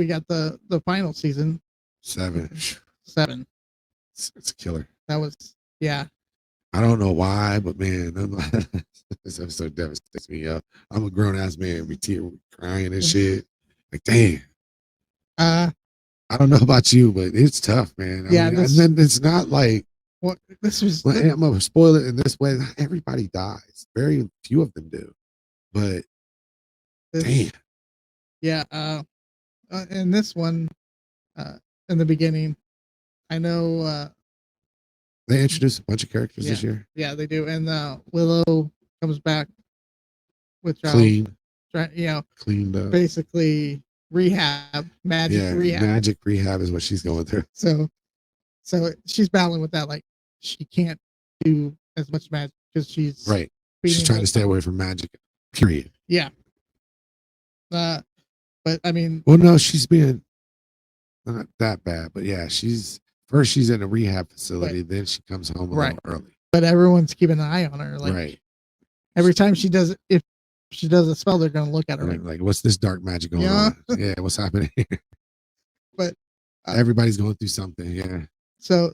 we got the final season 7. 7. It's a killer. That was yeah. I don't know why, but man, this episode devastates me. I'm a grown ass man, be crying and shit. Like, damn. I don't know about you, but it's tough, man. I mean, and then it's not like what this was. I'm gonna spoil it in this way. Not everybody dies. Very few of them do. But damn. Yeah. In this one, in the beginning, I know they introduced a bunch of characters this year. Yeah, they do. And Willow comes back with clean, cleaned up, basically rehab, magic rehab. Magic rehab is what she's going through. So she's battling with that. Like she can't do as much magic because she's right. She's trying to stay away from magic. Period. Yeah. But I mean, well, no, she's being not that bad, but yeah, she's in a rehab facility, then she comes home a little early. But everyone's keeping an eye on her. Like every time she does, if she does a spell, they're gonna look at her like what's this dark magic going on? Yeah, what's happening here? But everybody's going through something. Yeah. So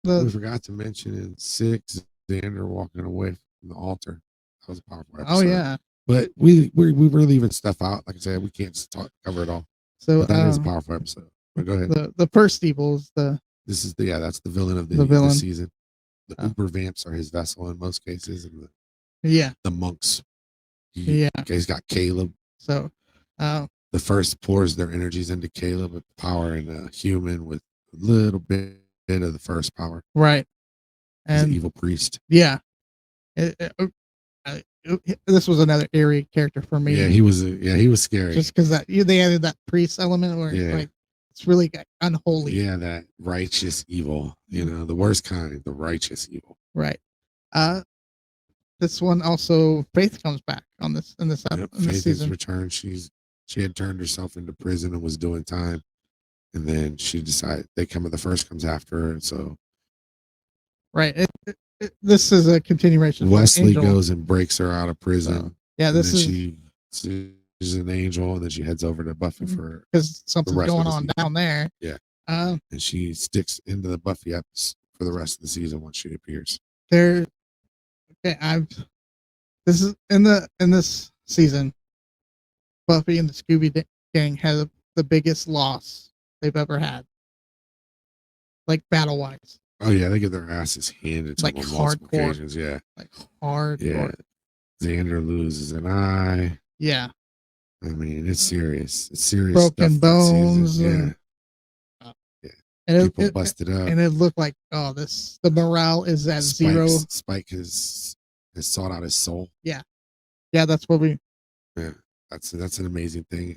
we forgot to mention in 6, Xander walking away from the altar. That was a powerful episode. Oh yeah. But we were leaving stuff out. Like I said, we can't cover it all. So that is a powerful episode. But go ahead. The first evil is that's the villain of the season. The Uber vamps are his vessel in most cases, and the monks. He's got Caleb. So the first pours their energies into Caleb with power in a human with a little bit of the first power. Right. And he's an evil priest. Yeah. This was another eerie character for me. Yeah, he was scary. Just because they added that priest element where it's really unholy. Yeah, that righteous evil. The worst kind, the righteous evil. Right. This one also, Faith comes back in this Faith season. has returned. She had turned herself into prison and was doing time, and then she decided the first comes after her, and so. Right. This is a continuation. Wesley goes and breaks her out of prison. She's an angel, and then she heads over to Buffy for because something's going on down there. Yeah. And she sticks into the Buffy episode for the rest of the season once she appears. This is in this season, Buffy and the Scooby Gang had the biggest loss they've ever had, like battle wise. Oh yeah, they get their asses handed to like them on multiple occasions. Yeah, like hard. Yeah, Xander loses an eye. Yeah, I mean it's serious. It's serious. Broken bones. Yeah. And people busted up, and it looked like the morale is at zero. Spike has sought out his soul. Yeah, that's what we. Yeah, that's an amazing thing.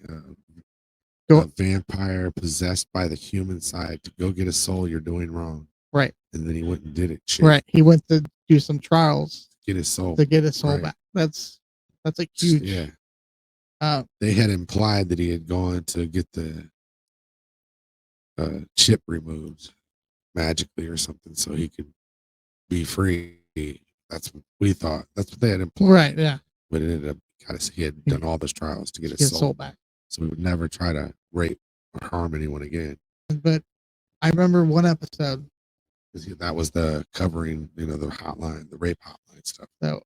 A vampire possessed by the human side to go get a soul you're doing wrong. Right. And then he went and did it. Right. He went to do some trials. Get his soul. Back. That's a huge. Yeah. They had implied that he had gone to get the chip removed magically or something so he could be free. That's what we thought. That's what they had implied. Right. Yeah. But it ended up he had done all those trials to get his soul back. So we would never try to rape or harm anyone again. But I remember one episode. That was the covering, the hotline, the rape hotline stuff. So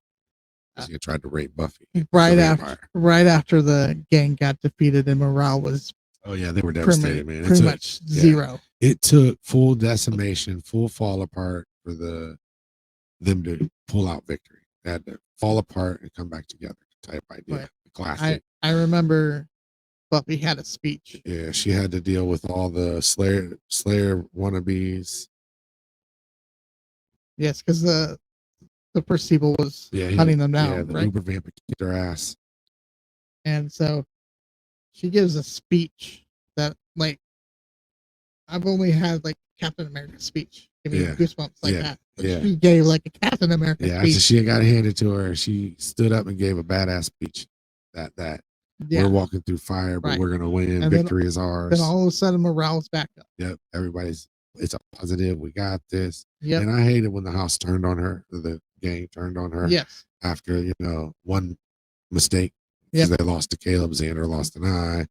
he tried to rape Buffy. Right after the gang got defeated and morale was. Oh yeah, they were devastated, man. Pretty much zero. It took full decimation, full fall apart for them to pull out victory. They had to fall apart and come back together type idea. Right. Classic. I remember Buffy had a speech. Yeah, she had to deal with all the Slayer wannabes. Yes, because the first evil was hunting them down. Yeah, the Uber vamp kicked her ass. And so she gives a speech that, like, I've only had like Captain America speech. Give me goosebumps like that. But she gave like a Captain America speech. After she got handed to her, she stood up and gave a badass speech. That we're walking through fire, but we're gonna win. And victory is ours. Then all of a sudden morale's back up. Yep. It's a positive. We got this. Yep. And I hated when the house turned on her, the gang turned on her. Yes. After, one mistake. Because they lost to Caleb, Xander lost an eye.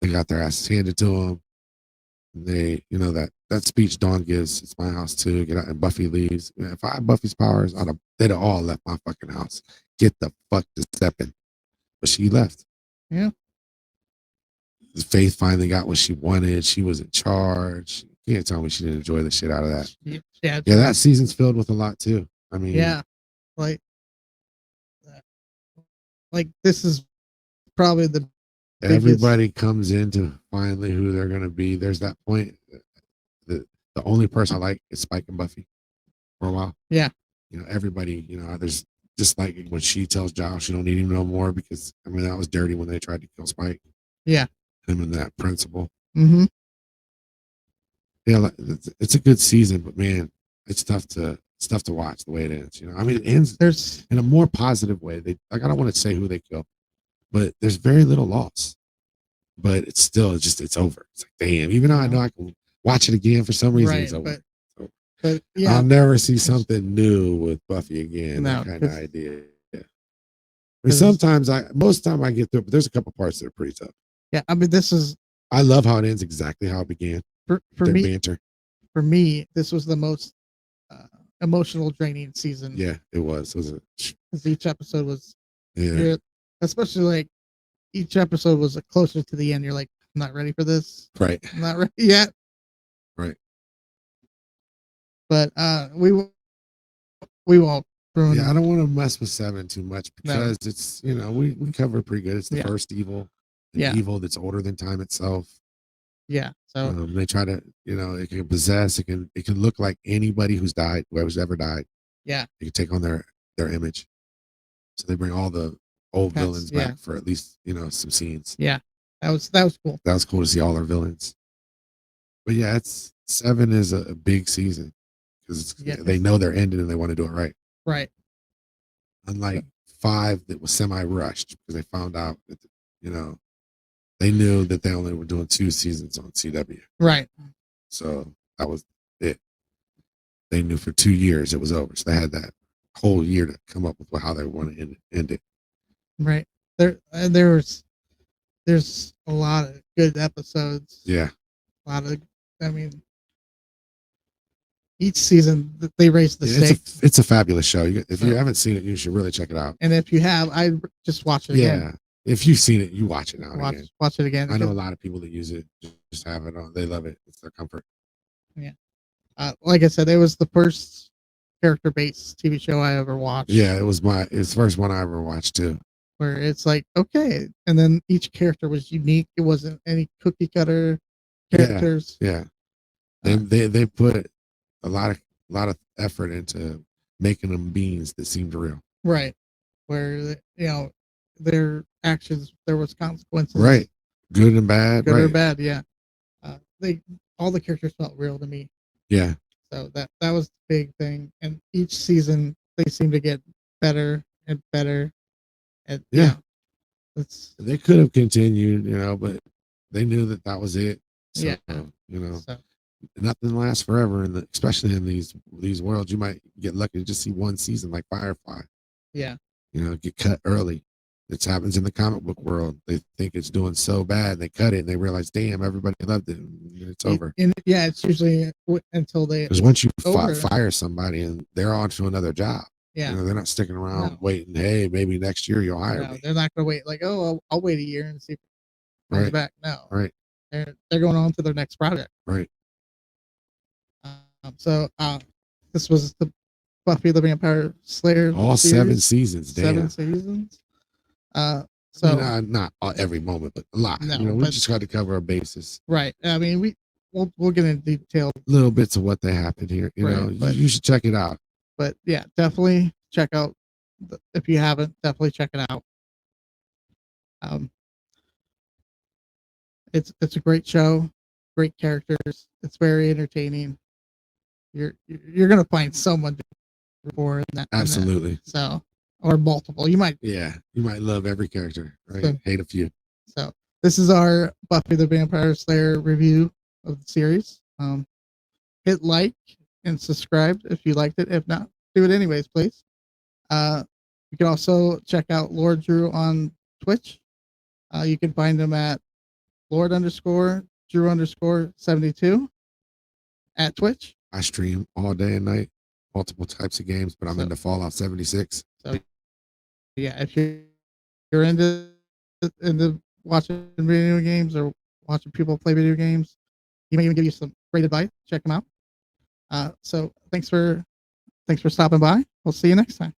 They got their asses handed to them. They, that speech Dawn gives, it's my house too. Get out, and Buffy leaves. If I had Buffy's powers, they'd have all left my fucking house. Get the fuck to stepping. But she left. Yeah. Faith finally got what she wanted. She was in charge. You can't tell me she didn't enjoy the shit out of that. Yeah, that season's filled with a lot too. I mean, yeah, like this is probably the everybody comes into finally who they're gonna be. There's that point. The only person I like is Spike and Buffy for a while. Yeah. Everybody, there's just like when she tells Josh you don't need him no more because that was dirty when they tried to kill Spike. Yeah. Him and that principal. Mm-hmm. Yeah, it's a good season, but man, it's tough to watch the way it ends. It ends in a more positive way. I don't want to say who they kill, but there's very little loss. But it's still it's over. It's like, damn, even though I know I can watch it again for some reason, it's over. But yeah, I'll never see something new with Buffy again. No, that kind of idea. Yeah. Sometimes most of the time I get through it, but there's a couple parts that are pretty tough. Yeah, I love how it ends exactly how it began. For me, banter. For me, this was the most emotional draining season. Yeah, it was. Because each episode was, especially like each episode was closer to the end. You're like, I'm not ready for this. Right. I'm not ready yet. Right. But we won't ruin. Yeah, I don't want to mess with 7 too much because it's we covered pretty good. It's the first evil, evil that's older than time itself. Yeah. So they try to, it can possess. It can look like anybody who's died, whoever's ever died. Yeah. You can take on their image. So they bring all the old villains back for at least some scenes. Yeah, that was cool. That was cool to see all our villains. But yeah, 7 is a big season because they know they're ending and they want to do it right. Right. Unlike 5 that was semi-rushed because they found out that they knew that they only were doing 2 seasons on CW. Right. So that was it. They knew for 2 years it was over. So they had that whole year to come up with how they want to end it. Right. There's a lot of good episodes. Yeah. A lot of, each season they raise the stakes. It's a fabulous show. If you haven't seen it, you should really check it out. And if you have, I just watch it again. Yeah. If you've seen it, you watch it now. Watch it again. I know a lot of people that use it, just have it on. They love it. It's their comfort. Yeah. Like I said, it was the first character-based TV show I ever watched. Yeah, it's the first one I ever watched too. Where it's like, okay, and then each character was unique. It wasn't any cookie cutter characters. Yeah. They put a lot of effort into making them beings that seemed real. Right. Where their actions, there was consequences. Right. Good and bad. Good or bad, yeah. All the characters felt real to me. Yeah. So that was the big thing. And each season they seem to get better and better. And they could have continued, but they knew that was it. So, nothing lasts forever, and especially in these worlds, you might get lucky to just see one season like Firefly. Yeah. Get cut early. It happens in the comic book world. They think it's doing so bad, they cut it, and they realize, damn, everybody loved it. And it's over. It's usually until they. Because once you fire somebody, and they're on to another job. Yeah. They're not sticking around waiting. Hey, maybe next year you'll hire me. They're not going to wait. Like, oh, I'll wait a year and see if it comes back. No. Right. They're going on to their next project. Right. So this was the Buffy the Vampire Slayer. All series. 7 seasons. Damn. 7 seasons. So not every moment, but a lot. No, we just got to cover our bases. Right. We'll get into detail. Little bits of what they happened here. You should check it out. But yeah, definitely check out. If you haven't, definitely check it out. It's a great show, great characters. It's very entertaining. You're gonna find someone for in that. Absolutely. So, or multiple. You might. Yeah, you might love every character. Right. Hate a few. So this is our Buffy the Vampire Slayer review of the series. Hit like and subscribe if you liked it. If not, do it anyways, please. You can also check out Lord Drew on Twitch. You can find him at Lord_Drew_72 at Twitch. I stream all day and night, multiple types of games, but I'm into Fallout 76. So yeah, if you're into watching video games or watching people play video games, he may even give you some great advice. Check him out. So thanks for stopping by. We'll see you next time.